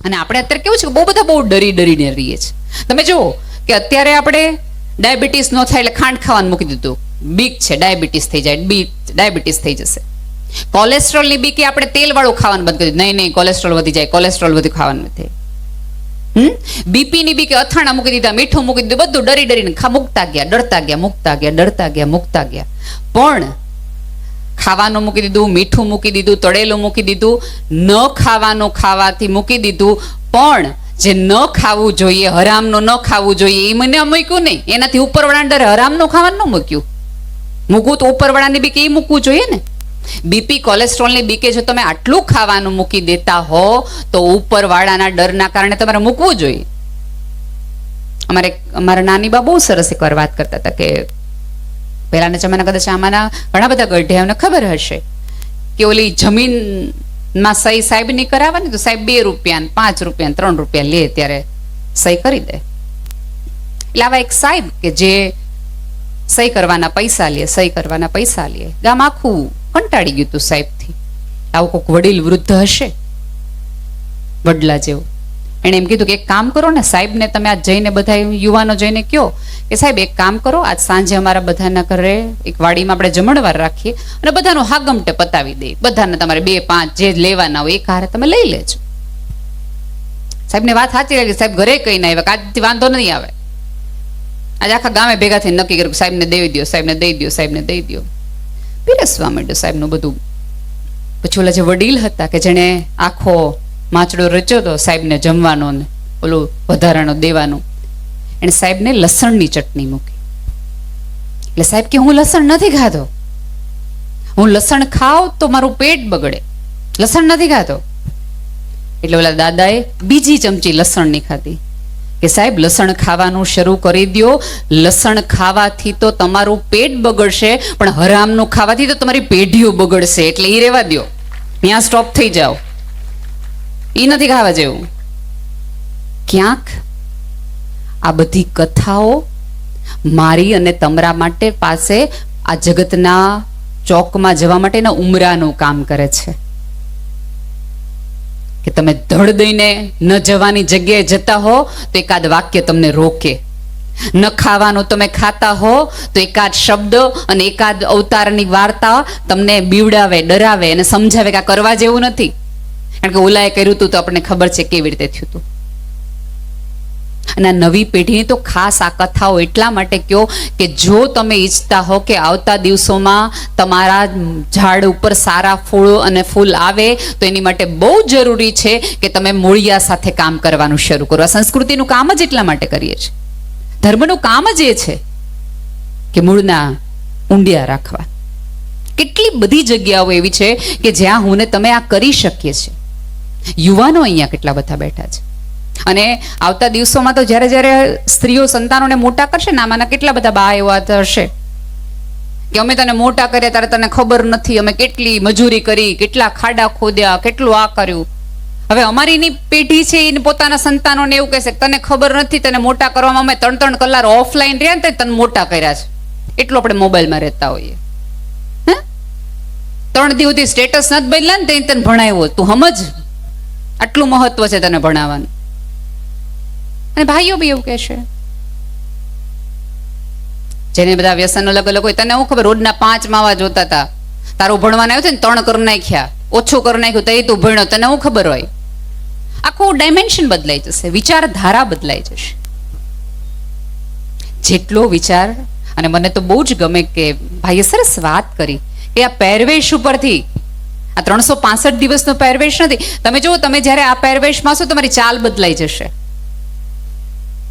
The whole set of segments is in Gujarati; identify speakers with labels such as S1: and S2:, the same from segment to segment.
S1: અને આપણે અત્યારે કેવું છે કે બહુ બધા બહુ ડરીને રહીએ છીએ. તમે જુઓ કે અત્યારે આપણે ડાયાબિટીસ ન થાય એટલે ખાંડ ખાવાનું મૂકી દીધું, બીક છે ડાયાબિટીસ થઈ જાય, ડાયાબિટીસ થઈ જશે. કોલેસ્ટ્રોલની બીકે આપણે તેલ વાળું ખાવાનું બંધ કરી દીધું, નહીં કોલેસ્ટ્રોલ વધી જાય, કોલેસ્ટ્રોલ વધી ખાવાનું નથી. બીપી ની બીકે અથાણા મૂકી દીધા, મીઠું મૂકી દીધું, બધું ડરીને મૂકતા ગયા, ડરતા ગયા. પણ ખાવાનું મૂકી દીધું, મીઠું મૂકી દીધું, તળેલું મૂકી દીધું, ન ખાવાનું ખાવાથી મૂકી દીધું. પણ જે ન ખાવું જોઈએ, હરામનું ન ખાવું જોઈએ, એ મને મૂક્યું નહીં. એનાથી ઉપરવાળાને ડરે હરામનું ખાવાનું ન મૂક્યું. મૂકવું તો ઉપરવાળાની બીકે એ મૂકવું જોઈએ ને. બીપી કોલેસ્ટ્રોલની બીકે જો તમે આટલું ખાવાનું મૂકી દેતા હો તો ઉપરવાળાના ડરના કારણે તમારે મૂકવું જોઈએ. અમારા નાની બા બહુ સરસ એકવાર વાત કરતા હતા કે પહેલાના જમાના કદાચ આમાંના ઘણા બધા ગઢિયાઓને ખબર હશે કે ઓલી જમીનમાં સહી સાહેબ ની કરાવવાની તો સાહેબ 2 રૂપિયા, 5 રૂપિયા, 3 રૂપિયા લે ત્યારે સહી કરી દે. એટલે આવા એક સાહેબ કે જે સહી કરવાના પૈસા લે, ગામ આખું કંટાળી ગયું હતું સાહેબથી. આવું કોઈક વડીલ વૃદ્ધ હશે વડલા જેવું, એને એમ કીધું કે એક કામ કરો ને સાહેબ ને તમે આજ જઈને બધા યુવાનો જઈને કહો કે સાહેબ એક કામ કરો, આજ સાંજે અમારા બધાના ઘરે એક વાડીમાં આપણે જમણવાર રાખીએ અને બધાનું હાગમટે પતાવી દઈએ. બધાને તમારે 2-5 જે લેવાના હોય એક હારે તમે લઈ લેજો. સાહેબ ને વાત સાચી લાગી. સાહેબ ઘરે કઈ ના આવ્યા, આજથી વાંધો નહીં આવે. આજે આખા ગામે ભેગા થઈને નક્કી કર્યું સાહેબને દઈ દો. પીરસવા માંડ્યો સાહેબનું બધું. પછી ઓલા જે વડીલ હતા કે જેને આખો માચડો રચ્યો હતો સાહેબને જમવાનો ને ઓલું વધારાનો દેવાનું, એને સાહેબને લસણની ચટણી મૂકી. એટલે સાહેબ કે હું લસણ નથી ખાતો, હું લસણ ખાવ તો મારું પેટ બગડે, લસણ નથી ખાતો. એટલે ઓલા દાદાએ બીજી ચમચી લસણની ખાધી કે સાહેબ લસણ ખાવાનું શરૂ કરી દો. લસણ ખાવાથી તો તમારું પેટ બગડશે, પણ હરામનું ખાવાથી તો તમારી પેઢીઓ બગડશે, એટલે એ રહેવા દો, ત્યાં સ્ટોપ થઈ જાઓ, એ નથી ખાવા જેવું. ક્યાંક આ બધી કથાઓ મારી અને તમારા માટે પાસે આ જગતના ચોકમાં જવા માટેના ઉમરાનું કામ કરે છે. કે તમે ધડ દઈને ન જવાની જગ્યાએ જતા હો તો એકાદ વાક્ય તમને રોકે. ન ખાવાનું તમે ખાતા હો તો એકાદ શબ્દ અને એકાદ અવતારની વાર્તા તમને બીવડાવે, ડરાવે અને સમજાવે કે આ કરવા જેવું નથી. કારણ કે ઓલાએ કર્યું હતું તો આપણને ખબર છે કેવી રીતે થયું હતું. અને નવી પેઢીની તો ખાસ આ કથાઓ એટલા માટે કહો કે જો તમે ઈચ્છતા હો કે આવતા દિવસોમાં તમારા ઝાડ ઉપર સારા ફૂલો અને ફૂલ આવે તો એની માટે બહુ જરૂરી છે કે તમે મૂળિયા સાથે કામ કરવાનું શરૂ કરો. આ સંસ્કૃતિનું કામ જ એટલા માટે કરીએ છીએ, ધર્મનું કામ જ એ છે કે મૂળના ઊંડિયા રાખવા. કેટલી બધી જગ્યાઓ એવી છે કે જ્યાં હું ને તમે આ કરી શકીએ છીએ. યુવાનો અહીંયા કેટલા બધા બેઠા છે. અને આવતા દિવસોમાં તો જ્યારે સ્ત્રીઓ સંતાનોને મોટા કરશે ને, આમાંના કેટલા બધા બા એવા હશે કે અમે તને મોટા કર્યા ત્યારે તને ખબર નથી, અમે કેટલી મજૂરી કરી, કેટલા ખાડા ખોદ્યા, કેટલું આ કર્યું. હવે અમારીની પેઢી છે એને પોતાના સંતાનોને એવું કહેશે તને ખબર નથી, તને મોટા કરવામાં અમે 3 કલાક ઓફલાઈન રહ્યા ને તને મોટા કર્યા છે. એટલું આપણે મોબાઈલમાં રહેતા હોઈએ. 3 દિવસથી સ્ટેટસ નથી બદલ્યા ને તને ભણાવ્યો, તું સમજ આટલું મહત્વ છે તને ભણાવવાનું. અને ભાઈઓ બી એવું કહેશે, જેને બધા વ્યસન અલગ અલગ હોય, તને શું ખબર રોજના 5 માવા જોતા હતા, તારું ભણવાનું આવ્યું છે ને 3 કરી નાખ્યા, ઓછું કરી નાખ્યું તો તું ભણ્યો, તને શું ખબર હોય. આખું ડાયમેન્શન બદલાઈ જશે, વિચારધારા બદલાઈ જશે. જેટલો વિચાર, અને મને તો બહુ જ ગમે કે ભાઈએ સરસ વાત કરી કે આ પહેરવેશ ઉપરથી, આ 365 દિવસનો પહેરવેશ નથી. તમે જુઓ, તમે જ્યારે આ પહેરવેશમાં છો તમારી ચાલ બદલાઈ જશે.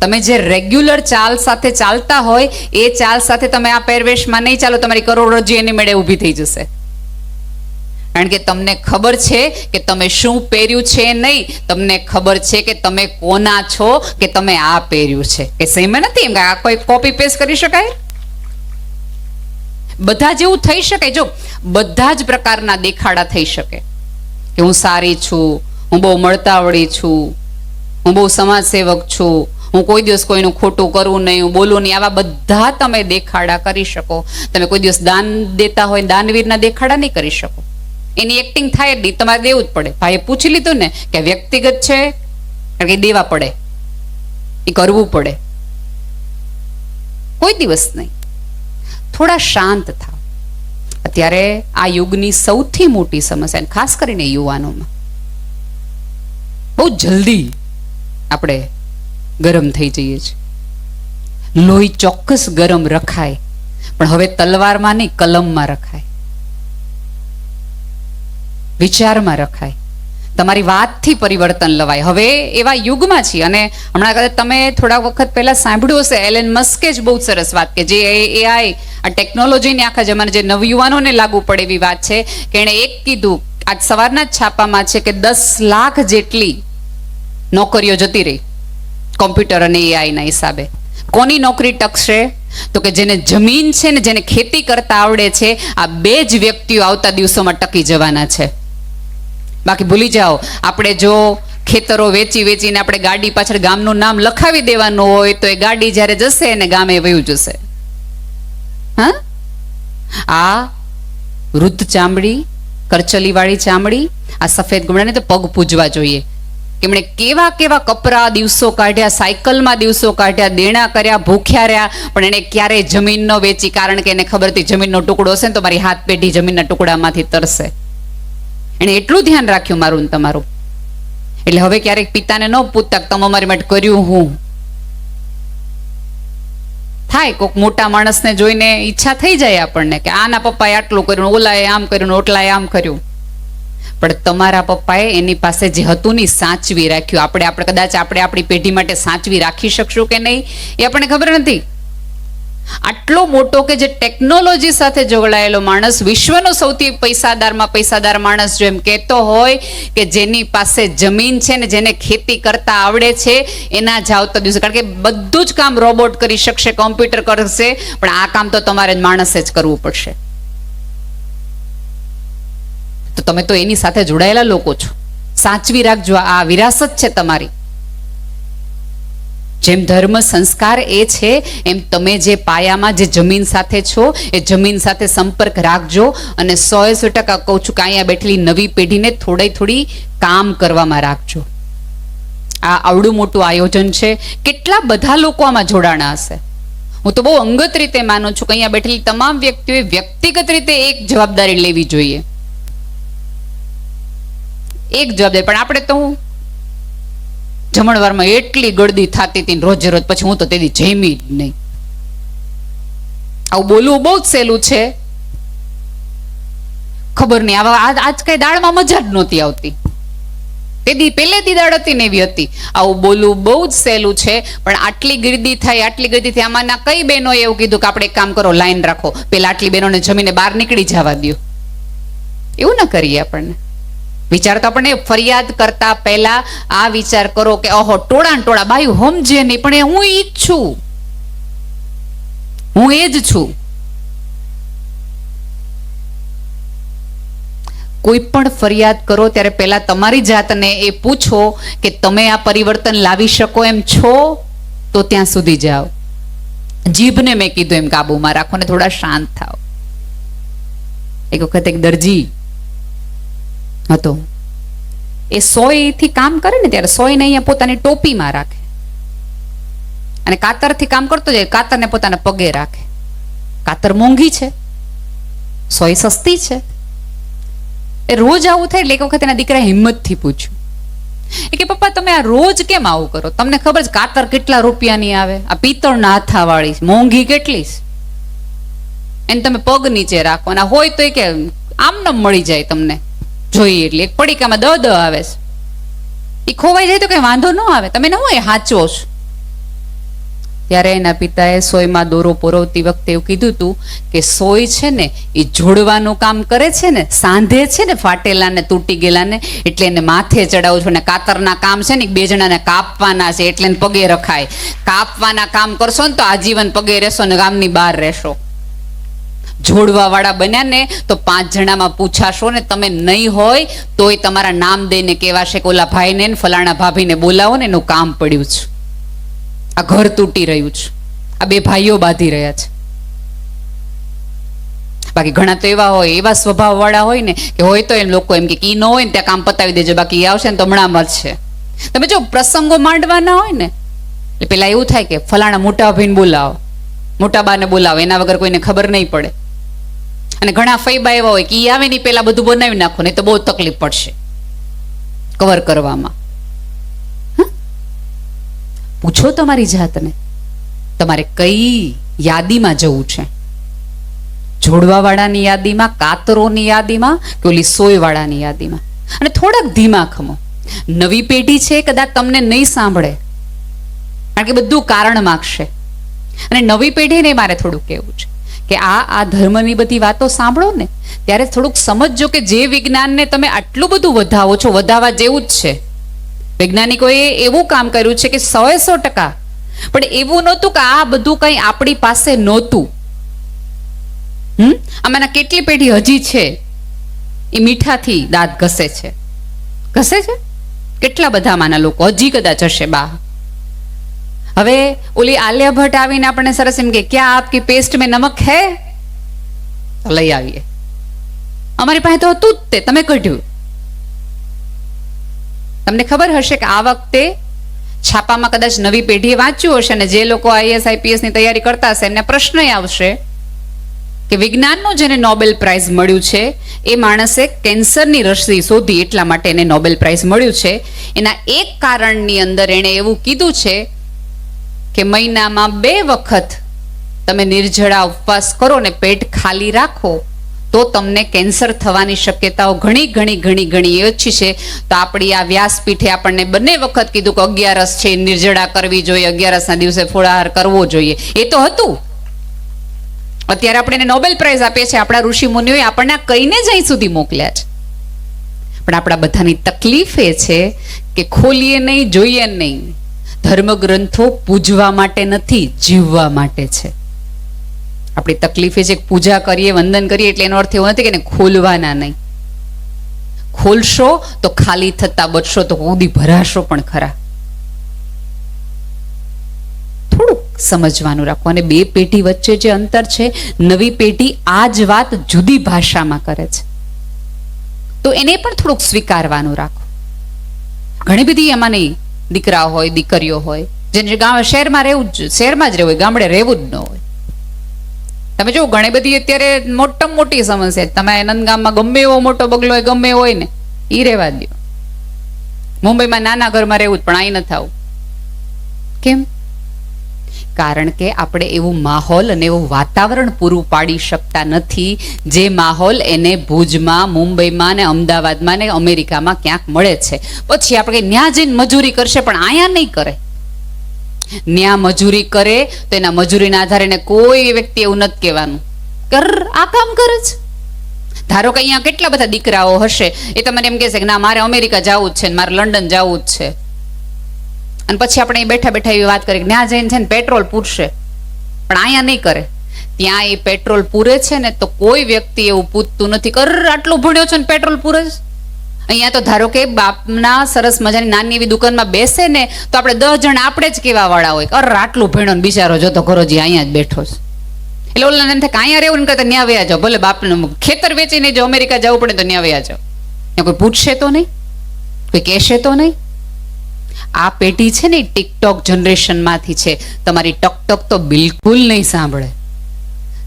S1: તમે જે રેગ્યુલર ચાલ સાથે ચાલતા હોય એ ચાલ સાથે તમે આ પહેરવેશમાં નહીં ચાલો, તમારી કરોડરજ્જુ એની મેળે ઊભી થઈ જશે. કારણ કે તમને ખબર છે કે તમે શું પહેર્યું છે નહીં, તમને ખબર છે કે તમે કોના છો, કે તમે આ પહેર્યું છે. કે સેમ નથી એમ કે આ કોઈ કોપી પેસ્ટ કરી શકાય. બધા જેવું થઈ શકે. જો બધા જ પ્રકારના દેખાડા થઈ શકે કે હું સારી છું, હું બહુ મળતાવળી છું, હું બહુ સમાજ સેવક છું, હું કોઈ દિવસ કોઈનું ખોટું કરું નહીં, હું બોલું નહીં. આવા બધા તમે દેખાડા કરી શકો. તમે કોઈ દિવસ દાન દેતા હોય દાનવીરના દેખાડા નહીં કરી શકો. એની એક્ટિંગ થાય જ નહીં, તમારે દેવું જ પડે. ભાઈએ પૂછી લીધું ને કે વ્યક્તિગત છે કારણ કે દેવા પડે, એ કરવું પડે. કોઈ દિવસ નહીં. થોડા શાંત થાવ. અત્યારે આ યુગની સૌથી મોટી સમસ્યા, ખાસ કરીને યુવાનોમાં, બહુ જલ્દી આપણે ગરમ થઈ જઈએ છીએ. લોહી ચોક્કસ ગરમ રખાય, પણ હવે તલવારમાં નહીં, કલમમાં રખાય, વિચારમાં રખાય, તમારી વાતથી પરિવર્તન લવાય. હવે એવા યુગમાં છીએ. અને હમણાં કદાચ તમે થોડા વખત પહેલા સાંભળ્યું હશે, એલન મસ્કે જ બહુ સરસ વાત, કે જે એઆઈ, આ ટેકનોલોજીને આખા જમાને જે નવયુવાનોને લાગુ પડે એવી વાત છે, કે એણે એક કીધું, આજ સવારના જ છાપામાં છે, કે 10 લાખ જેટલી નોકરીઓ જતી રહી કોમ્પ્યુટર અને એઆઈના હિસાબે. કોની નોકરી ટકશે? તો કે જેને જમીન છે ને જેને ખેતી કરતા આવડે છે, આ 2 જ વ્યક્તિઓ આવતા દિવસોમાં ટકી જવાના છે. બાકી ભૂલી જાઓ, આપણે જો ખેતરો વેચીને આપણે ગાડી પાછળ ગામનું નામ લખાવી દેવાનું હોય, તો એ ગાડી જ્યારે જશે ને ગામે વયું જશે. હા, આ વૃદ્ધ ચામડી, કરચલીવાળી ચામડી, આ સફેદ ગુમડાને તો પગ પૂજવા જોઈએ. એમણે કેવા કેવા કપરા દિવસો કાઢ્યા, સાયકલમાં દિવસો કાઢ્યા, દેણા કર્યા, ભૂખ્યા રહ્યા, પણ એને ક્યારેય જમીન ન વેચી, કારણ કે એને ખબર હતી જમીનનો ટુકડો હશે ને તો મારી હાથ પેઢી જમીનના ટુકડામાંથી તરશે. એને એટલું ધ્યાન રાખ્યું મારું ને તમારું. એટલે હવે ક્યારેક પિતાને ન પૂછતા તમે અમારી માટે કર્યું હું. થાય કોઈક મોટા માણસને જોઈને ઈચ્છા થઈ જાય આપણને કે આના પપ્પાએ આટલું કર્યું, ઓલાએ આમ કર્યું, ઓટલાએ આમ કર્યું. પણ તમારા પપ્પાએ એની પાસે જે હતું ને સાચવી રાખ્યું. આપણે કદાચ આપણી પેઢી માટે સાચવી રાખી શકશું કે નહીં એ આપણને ખબર નથી. આટલો મોટો કે જે ટેકનોલોજી સાથે જોડાયેલો માણસ, વિશ્વનો સૌથી પૈસાદાર માણસ, જો એમ કહેતો હોય કે જેની પાસે જમીન છે ને જેને ખેતી કરતા આવડે છે એના જ આવતા દિવસે, કારણ કે બધું જ કામ રોબોટ કરી શકશે, કોમ્પ્યુટર કરશે, પણ આ કામ તો તમારે માણસે જ કરવું પડશે. તો તમે તો એની સાથે જોડાયેલા લોકો છો, સાચવી રાખજો. આ વિરાસત છે તમારી. જેમ ધર્મ સંસ્કાર એ છે, એમ તમે જે પાયામાં જે જમીન સાથે છો એ જમીન સાથે સંપર્ક રાખજો. અને 100% કહું છું કે અહીંયા બેઠેલી નવી પેઢીને થોડી કામ કરવામાં રાખજો. આ આવડું મોટું આયોજન છે, કેટલા બધા લોકો આમાં જોડાણા હશે. હું તો બહુ અંગત રીતે માનું છું કે અહીંયા બેઠેલી તમામ વ્યક્તિઓએ વ્યક્તિગત રીતે એક જવાબદારી લેવી જોઈએ. એક જવાબદારી. પણ આપણે તો જમણવારમાં એટલી ગળદી થતી હતી રોજે રોજ, પછી હું તો તેથી જમી જ નહીં. આવું બોલવું બહુ જ સહેલું છે, ખબર નહીં. આજ કઈ દાળમાં મજા જ નહોતી આવતી. તેથી પહેલેથી દાળ હતી ને એવી હતી. આવું બોલવું બહુ જ સહેલું છે, પણ આટલી ગીર્દી થાય. આમાંના કઈ બહેનોએ એવું કીધું કે આપણે એક કામ કરો, લાઈન રાખો, પેલા આટલી બહેનોને જમીને બહાર નીકળી જવા દો. એવું ના કરીએ આપણને. વિચાર તો આપણને ફરિયાદ કરતા પહેલા આ વિચાર કરો કે ઓહો, ટોળા બાયું સમજે નહીં, પણ હું ઈ જ છું, હું એ જ છું. કોઈ પણ ફરિયાદ કરો ત્યારે પહેલા તમારી જાતને એ પૂછો કે તમે આ પરિવર્તન લાવી શકો એમ છો, તો ત્યાં સુધી જાઓ. જીભને મેં કીધું એમ કાબુમાં રાખો ને થોડા શાંત થાવ. એક વખત એક દરજી હતો, એ સોયથી કામ કરે ને ત્યારે સોયને અહીંયા પોતાની ટોપીમાં રાખે, અને કાતરથી કામ કરતો જાય, કાતરને પોતાના પગે રાખે. કાતર મોંઘી છે, સોય સસ્તી છે. એ રોજ આવું થાય એટલે એક વખત એના દીકરાએ હિંમતથી પૂછ્યું, એ કે પપ્પા તમે આ રોજ કેમ આવું કરો? તમને ખબર છે કાતર કેટલા રૂપિયાની આવે? આ પિત્તળના હાથાવાળી મોંઘી કેટલી છે, એને તમે પગ નીચે રાખો, અને હોય તો એ કે આમ મળી જાય તમને જોઈએ એટલે એક પડીકામાં દ આવે છે, એ ખોવાઈ જાય તો કઈ વાંધો ન આવે, તમે ન હોય હાચો છો. ત્યારે એના પિતાએ સોયમાં દોરો પોરવતી વખતે એવું કીધું હતું કે સોય છે ને એ જોડવાનું કામ કરે છે ને, સાંધે છે ને ફાટેલા ને તૂટી ગયેલા ને, એટલે એને માથે ચડાવું છું. ને કાતરના કામ છે ને 2 જણાને કાપવાના છે, એટલે એને પગે રખાય. કાપવાના કામ કરશો ને તો આજીવન પગે રહેશો ને ગામની બહાર રહેશો. જોડવા વાળા બન્યા ને તો 5 જણામાં પૂછાશો ને તમે નહીં હોય તોય તમારા નામ દઈને કહેવાશે કે ઓલા ભાઈને ફલાણા ભાભીને બોલાવો ને એનું કામ પડ્યું છે, આ ઘર તૂટી રહ્યું છે, આ 2 ભાઈઓ બાંધી રહ્યા છે. બાકી ઘણા તો એવા સ્વભાવ વાળા હોય ને કે હોય તો એમ લોકો એમ કે ઈ ન હોય ને ત્યાં કામ પતાવી દેજો, બાકી આવશે ને તો હમણાં મળશે. તમે જો પ્રસંગો માંડવાના હોય ને એટલે પેલા એવું થાય કે ફલાણા મોટા ભાઈને બોલાવો, મોટા બાને બોલાવો, એના વગર કોઈને ખબર નહીં પડે. અને ઘણા ફૈબા એવા હોય કે ઈ આવે ને પેલા બધું બનાવી નાખો, નહીં તો બહુ તકલીફ પડશે કવર કરવામાં. પૂછો તમારી જાતને, તમારે કઈ યાદીમાં જવું છે? જોડવા વાળાની યાદીમાં, કાતરોની યાદીમાં, કે ઓલી સોય વાળાની યાદીમાં? અને થોડાક ધીમા ખમો. નવી પેઢી છે કદાચ તમને નહીં સાંભળે, કારણ કે બધું કારણ માગશે. અને નવી પેઢીને મારે થોડું કહેવું છે કે આ ધર્મની બધી વાતો સાંભળો ને ત્યારે થોડુંક સમજજો કે જે વિજ્ઞાનને તમે આટલું બધું વધાવો છો, વધાવવા જેવું જ છે. વૈજ્ઞાનિકોએ એવું કામ કર્યું છે કે 100% પણ એવું નહોતું કે આ બધું કઈ આપણી પાસે નહોતું. આમાંના કેટલી પેઢી હજી છે એ મીઠાથી દાંત ઘસે છે. કેટલા બધામાંના લોકો હજી કદાચ હશે બા. હવે ઓલી આલિયા ભટ્ટ આવીને આપણને સરસ એમ કે ક્યાં આપકી પેસ્ટ મેં નમક હે, લઈ આવીએ. અમારી પાસે તો હતું જ તે, તમે કઢ્યું. તમને ખબર હશે કે આ વખતે છાપામાં કદાચ નવી પેઢીએ વાંચ્યું હશે, અને જે લોકો IAS IPS ની તૈયારી કરતા હશે એમને પ્રશ્ન આવશે કે વિજ્ઞાનનું જેને નોબેલ પ્રાઇઝ મળ્યું છે એ માણસે કેન્સરની રસી શોધી, એટલા માટે એને નોબેલ પ્રાઇઝ મળ્યું છે. એના એક કારણની અંદર એણે એવું કીધું છે કે મહિનામાં 2 વખત તમે નિર્જળા ઉપવાસ કરો ને પેટ ખાલી રાખો તો તમને કેન્સર થવાની શક્યતાઓ ઘણી ઘણી ઘણી ઘણી ઓછી છે. તો આપણી આ વ્યાસપીઠે આપણને બંને વખત કીધું કે 11 છે, નિર્જળા કરવી જોઈએ, 11ના દિવસે ફોળાહાર કરવો જોઈએ. એ તો હતું. અત્યારે આપણે એને નોબેલ પ્રાઇઝ આપીએ છીએ. આપણા ઋષિ મુનિઓએ આપણને કહીને જ અહીં સુધી મોકલ્યા છે. પણ આપણા બધાની તકલીફ એ છે કે ખોલીએ નહીં, જોઈએ નહીં. ધર્મગ્રંથો પૂજવા માટે નથી, જીવવા માટે છે. આપણી તકલીફ એ છે કે પૂજા કરીએ, વંદન કરીએ એટલે એનો અર્થ એવો નથી કે એને ખોલવાના નહીં. ખોલશો તો ખાલી થતા બચશો, તો ઉદી ભરાશો પણ ખરા. થોડુંક સમજવાનું રાખો. અને 2 પેઢી વચ્ચે જે અંતર છે, નવી પેઢી આ જ વાત જુદી ભાષામાં કરે છે, તો એને પણ થોડુંક સ્વીકારવાનું રાખો. ઘણી બધી એમાંની દીકરા હોય, દીકરીઓ હોય, જેને શહેરમાં રહેવું જ, શહેરમાં જ રહેવું હોય, ગામડે રહેવું જ ન હોય. તમે જો ઘણી બધી અત્યારે મોટામાં મોટી સમસ્યા, તમે આનંદગામમાં ગમે એવો મોટો બગલો હોય, ગમે હોય ને એ રહેવા દો. મુંબઈમાં નાના ઘરમાં રહેવું જ, પણ અહીં નથી આવું. કેમ? કારણ કે આપણે એવું માહોલ અને એવું વાતાવરણ પૂરું પાડી શકતા નથી જે માહોલ એને ભુજમાં, મુંબઈમાં ને અમદાવાદમાં ને અમેરિકામાં ક્યાંક મળે છે. પછી આપણે ન્યા જઈને મજૂરી કરશે, પણ અહીંયા નહીં કરે. ન્યા મજૂરી કરે તો એના મજૂરીના આધારે એને કોઈ વ્યક્તિ એવું નથી કહેવાનું કર આ કામ કરે છે. ધારો કે અહીંયા કેટલા બધા દીકરાઓ હશે, એ તમને એમ કહેશે કે ના મારે અમેરિકા જવું જ છે, મારે લંડન જવું જ છે. અને પછી આપણે બેઠા બેઠા એવી વાત કરીએ કે ત્યાં જઈને છે ને પેટ્રોલ પૂરશે, પણ અહીંયા નહીં કરે. ત્યાં એ પેટ્રોલ પૂરે છે ને તો કોઈ વ્યક્તિ એવું પૂછતું નથી કર આટલું ભણ્યો છે ને પેટ્રોલ પૂરે છે. અહીંયા તો ધારો કે બાપના સરસ મજાની નાની એવી દુકાનમાં બેસે ને તો આપણે 10 જણ આપણે જ કેવા વાળા હોય, અર આટલું ભણ્યો ને બિચારો જોતો ઘરોજી અહીંયા જ બેઠો છે. એટલે ઓલા એમ થાય કે અહીંયા રહેવું ને કરતા ન્યા વયા જાઓ, ભલે બાપનું ખેતર વેચીને જો અમેરિકા જવું પડે તો ન્યા વયા જાઓ. ત્યાં કોઈ પૂછશે તો નહીં, કોઈ કહેશે તો નહીં. આ પેઢી છે ને ટિકટોક જનરેશનમાંથી છે. તમારી ટકટક તો બિલકુલ નહીં સાંભળે.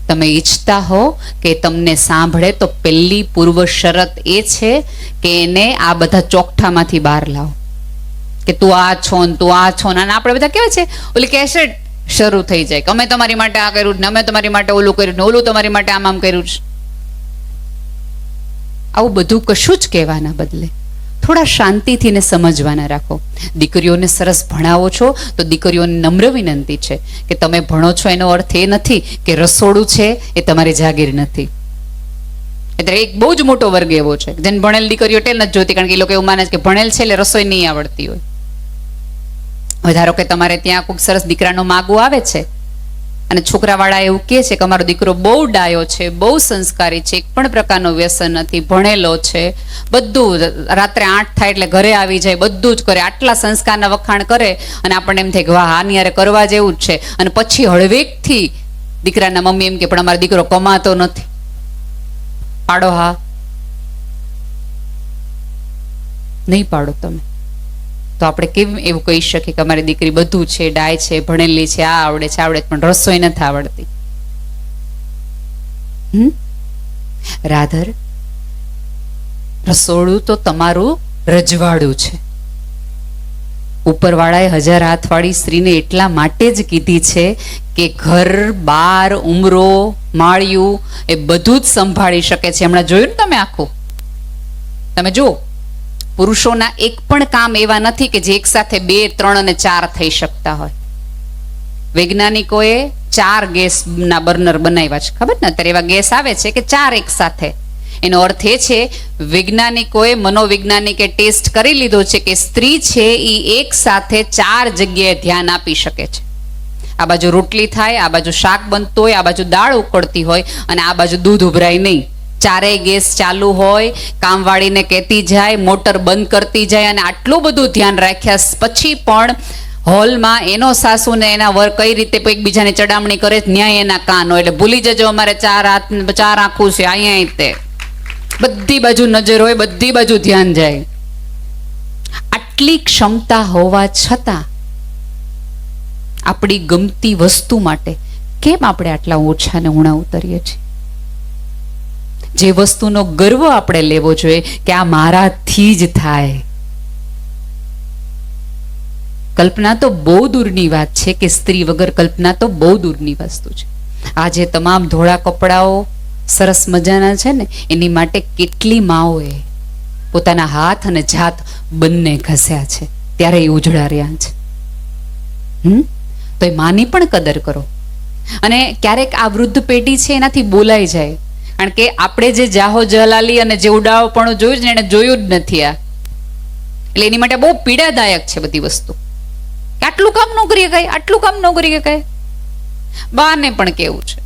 S1: તમે ઈચ્છતા હો કે તમને સાંભળે તો પહેલી પૂર્વ શરત એ છે કે એને આ બધા ચોકઠામાંથી બહાર લાવો કે તું આ છો ને તું આ છો ને. આપણે બધા કેવા છે, ઓલી કેસેટ શરૂ થઈ જાય કે અમે તમારી માટે આ કર્યું ને અમે તમારી માટે ઓલું કર્યું ને ઓલું તમારી માટે આમ કર્યું છે. આવું બધું કશું જ કહેવાના બદલે થોડા શાંતિથી ને સમજવાના રાખો. દીકરીઓને સરસ ભણાવો છો તો દીકરીઓને નમ્ર વિનંતી છે કે તમે ભણો છો એનો અર્થ એ નથી કે રસોડું છે એ તમારી જાગીર નથી. એટલે એક બહુ જ મોટો વર્ગ એવો છે જેને ભણેલ દીકરીઓ ટેલ નથી જોતી, કારણ કે એ લોકો એવું માને છે કે ભણેલ છે એટલે રસોઈ નહીં આવડતી હોય. હવે ધારો કે તમારે ત્યાં કોઈક સરસ દીકરાનો માગો આવે છે અને છોકરાવાળા એવું કહે છે કે અમારો દીકરો બહુ ડાયો છે, બહુ સંસ્કારી છે, એક પણ પ્રકારનો વ્યસન નથી, ભણેલો છે, બધું રાત્રે 8 થાય એટલે ઘરે આવી જાય, બધું જ કરે, આટલા સંસ્કારના વખાણ કરે અને આપણને એમ થાય કે વાહ આની યારે કરવા જેવું જ છે. અને પછી હળવેકથી દીકરાના મમ્મી એમ કે પણ અમારો દીકરો કમાતો નથી. પાડો હા? નહીં પાડો તમે. તો આપણે કેમ એવું કહી શકીએ કે અમારી દીકરી બધું છે, ડાય છે, ભણેલી છે, આ આવડે છે, આવડે, પણ રસોઈ નથી આવડતી? રાધર, રસોડું તો તમારું રજવાડું છે. ઉપરવાળાએ 1000 હાથવાળી સ્ત્રીને એટલા માટે જ કીધી છે કે ઘર, બાર, ઉમરો, માળિયું એ બધું જ સંભાળી શકે છે. હમણાં જોયું ને તમે આખું? તમે જુઓ, પુરુષોના એક પણ કામ એવા નથી કે જે એક સાથે 2, 3 અને 4 થઈ શકતા હોય. વૈજ્ઞાનિકોએ 4 ગેસના બર્નર બનાવ્યા છે, ખબર ને? અત્યારે એવા ગેસ આવે છે કે 4 એક સાથે. એનો અર્થ એ છે, વૈજ્ઞાનિકોએ, મનોવૈજ્ઞાનિકે ટેસ્ટ કરી લીધો છે કે સ્ત્રી છે એ એક સાથે 4 જગ્યાએ ધ્યાન આપી શકે છે. આ બાજુ રોટલી થાય, આ બાજુ શાક બનતું હોય, આ બાજુ દાળ ઉકળતી હોય, અને આ બાજુ દૂધ ઉભરાય નહીં. 4 ગેસ ચાલુ હોય, કામવાળીને કહેતી જાય, મોટર બંધ કરતી જાય, અને આટલું બધું ધ્યાન રાખ્યા પછી પણ હોલમાં એનો સાસુ ને એના વર કઈ રીતે એકબીજાની ચડામણી કરે, ન્યાય એના કાન હોય. એટલે ભૂલી જજો અમારે 4 હાથ 4 આંખું છે, અહીંયા તે બધી બાજુ નજર હોય, બધી બાજુ ધ્યાન જાય. આટલી ક્ષમતા હોવા છતાં આપણી ગમતી વસ્તુ માટે કેમ આપણે આટલા ઓછા ને ઉણા ઉતરીએ છીએ? જે વસ્તુનો ગર્વ આપણે લેવો જોઈએ કે આ મારાથી જ થાય. કલ્પના તો બહુ દૂરની વાત છે, કે સ્ત્રી વગર કલ્પના તો બહુ દૂરની વસ્તુ છે. આજે તમામ ધોળા કપડાઓ સરસ મજાના છે ને, એની માટે કેટલી માઓએ પોતાના હાથ અને જાત બંને ઘસ્યા છે, ત્યારે એ ઉજળા રહ્યા છે. તો એ માની પણ કદર કરો. અને ક્યારેક આ વૃદ્ધ પેઢી છે એનાથી બોલાઈ જાય, કારણ કે આપણે જે જાહો જલાલી અને જે ઉડાવપણું જોયું ને એને જોયું જ નથી આ. એટલે એની માટે બહુ પીડાદાયક છે બધી વસ્તુ. આટલું કામ ન કરી શકાય, આટલું કામ ન કરી શકાય. બાને પણ કેવું છે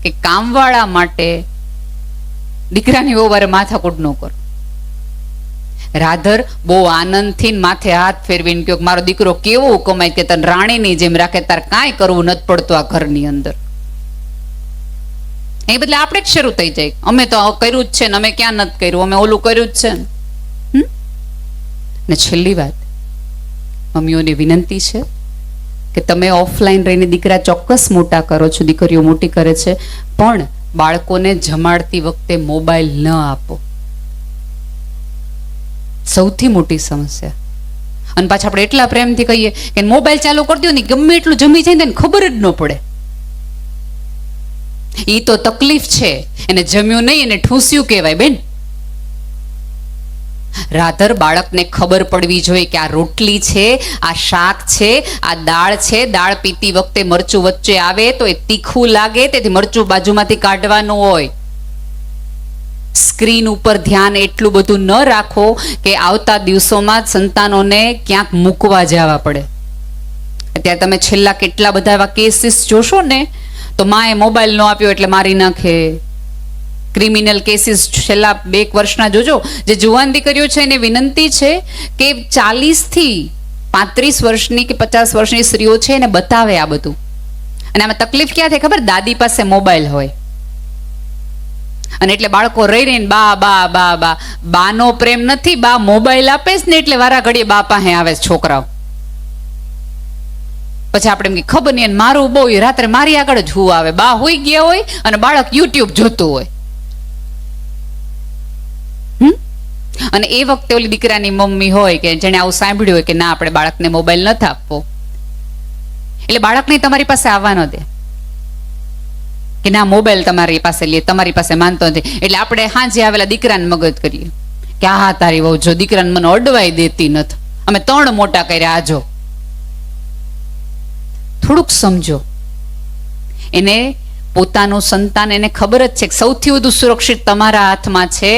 S1: કે કામવાળા માટે દીકરાની બહુ વારે માથાકૂટ ન કરો. રાધર બહુ આનંદથી માથે હાથ ફેરવીને કહ્યું, મારો દીકરો કેવો કમાય કે તને રાણીની જેમ રાખે, તાર કાંઈ કરવું નથી પડતું આ ઘરની અંદર. એ બદલે આપણે જ શરૂ થઈ જાય, અમે તો કર્યું જ છે ને, અમે ક્યાં નથી કર્યું, અમે ઓલું કર્યું જ છે ને. છેલ્લી વાત, મમ્મીઓની વિનંતી છે કે તમે ઓફલાઈન રહીને દીકરા ચોક્કસ મોટા કરો છો, દીકરીઓ મોટી કરે છે, પણ બાળકોને જમાડતી વખતે મોબાઈલ ન આપો. સૌથી મોટી સમસ્યા. અને પાછા આપણે એટલા પ્રેમથી કહીએ કે મોબાઈલ ચાલુ કરી દો ને, ગમે એટલું જમી જાય ને ખબર જ ન પડે. એ તો તકલીફ છે, એને જમ્યું નહીં, એને ઠૂસ્યું કહેવાય બેન. રાધર, બાળકને ખબર પડવી જોઈએ કે આ રોટલી છે, આ શાક છે, આ દાળ છે. દાળ પીતી વખતે મરચું વચ્ચે આવે તો એ તીખું લાગે, તેથી મરચું બાજુમાંથી કાઢવાનું હોય. સ્ક્રીન ઉપર ધ્યાન એટલું બધું ન રાખો કે આવતા દિવસોમાં સંતાનોને ક્યાંક મૂકવા જવા પડે. અત્યારે તમે છેલ્લા કેટલા બધા એવા કેસીસ જોશો ને, તો માએ મોબાઈલ ન આપ્યો એટલે મારી નાખે. ક્રિમિનલ કેસીસ છેલ્લા 2 વર્ષના જોજો. જે જુવાન દીકરીઓ છે એને વિનંતી છે કે 40 થી 35 વર્ષની કે 50 વર્ષની સ્ત્રીઓ છે એને બતાવે આ બધું. અને આમાં તકલીફ ક્યાં થાય ખબર? દાદી પાસે મોબાઈલ હોય, અને એટલે બાળકો રહી રહીને બા બા બા બા. બાનો પ્રેમ નથી, બા મોબાઈલ આપે ને એટલે વારા ઘડીએ બા પાસે આવે છોકરાઓ. પછી આપણે એમ કે ખબર નહીં, મારું બહુ રાત્રે મારી આગળ જ હું આવે. બા હોઈ ગયા હોય અને બાળક યુટ્યુબ જોતું હોય. અને એ વખતે ઓલી દીકરાની મમ્મી હોય કે જેને આવું સાંભળ્યું હોય કે ના, આપણે બાળકને મોબાઈલ નથી આપવો, એટલે બાળકને તમારી પાસે આવવા ન દે કે ના મોબાઈલ તમારી પાસે લે, તમારી પાસે માનતો નથી. એટલે આપણે હાંજે આવેલા દીકરાને મગજ કરીએ કે હા તારી વહુ જો દીકરાને મને અડવાઈ દેતી નથી, અમે 3 મોટા કર્યા, આજો. થોડુંક સમજો. એને પોતાનું સંતાન, એને ખબર જ છે કે સૌથી વધુ સુરક્ષિત તમારા હાથમાં છે,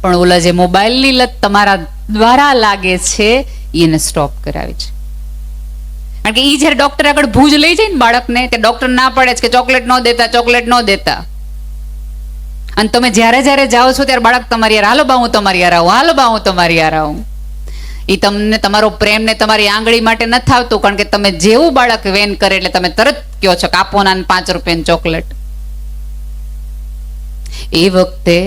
S1: પણ ઓલા જે મોબાઈલની લત તમારા દ્વારા લાગે છે એને સ્ટોપ કરાવી છે. કારણ કે એ જયારે ડોક્ટર આગળ ભૂજ લઈ જાય ને બાળકને, તે ડોક્ટર ના પડે છે કે ચોકલેટ ન દેતા, ચોકલેટ ન દેતા. અને તમે જ્યારે જ્યારે જાઓ છો ત્યારે બાળક તમારી યાર, હાલો બા હું તમારી યાર આવું, હાલો બા હું તમારી યાર આવું. એ તમને તમારો પ્રેમ ને તમારી આંગળી માટે નથી આવતું, કારણ કે તમે જેવું બાળક વેન કરે એટલે તમે તરત કહો છો કે આપો ના 5 રૂપિયાની ચોકલેટ. એ વખતે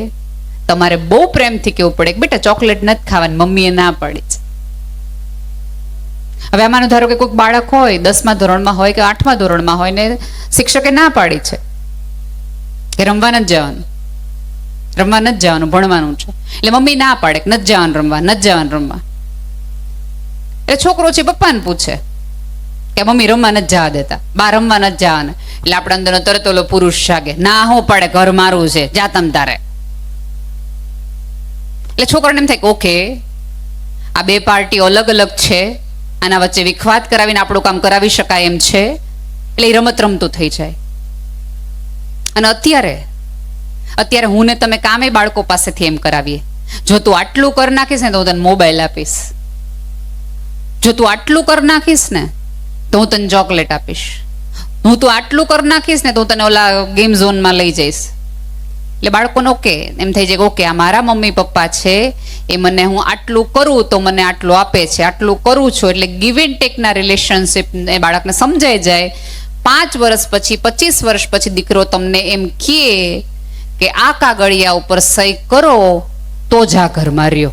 S1: તમારે બહુ પ્રેમથી કેવું પડે કે બેટા ચોકલેટ નથી ખાવાની, મમ્મીએ ના પાડી છે. હવે આમાંનું ધારો કે કોઈક બાળક હોય 10મા ધોરણમાં હોય કે 8મા ધોરણમાં હોય ને શિક્ષકે ના પાડી છે કે રમવા નથી જવાનું, રમવા નથી જવાનું, ભણવાનું છે. એટલે મમ્મી ના પાડે કે નથી જવાનું રમવા, નથી જવાનું રમવા. એટલે છોકરો છે પપ્પાને પૂછે કે મમ્મી રમવા નથી જવા દેતા, બહાર રમવા નથી જવાના. એટલે આપણા અંદર તરત ઓલો પુરુષ જાગે, ના હું પડે, ઘર મારું છે, જા તમ તારે. એટલે છોકરાને એમ થાય કે ઓકે, આ બે પાર્ટી અલગ અલગ છે, આના વચ્ચે વિખવાદ કરાવીને આપણું કામ કરાવી શકાય એમ છે. એટલે એ રમત રમતું થઈ જાય. અને અત્યારે હું ને તમે કામે બાળકો પાસેથી એમ કરાવીએ, જો તું આટલું કરી નાખીશ ને તો હું તને મોબાઈલ આપીશ, જો તું આટલું કરી નાખીશ ને તો હું તને ચોકલેટ આપીશ, તું આટલું કરી નાખીશ ને તો હું તને ઓલા ગેમ ઝોનમાં લઈ જઈશ. એટલે બાળકોને ઓકે એમ થઈ જાય કે ઓકે, આ મારા મમ્મી પપ્પા છે, એ મને હું આટલું કરું તો મને આટલું આપે છે, આટલું કરું છું. એટલે ગીવ એન્ડ ટેકના રિલેશનશીપ એ બાળકને સમજાઈ જાય. 5 વર્ષ પછી 25 વર્ષ પછી દીકરો તમને એમ કહે કે આ કાગળિયા ઉપર સહી કરો તો જ આ ઘરમાં રહ્યો.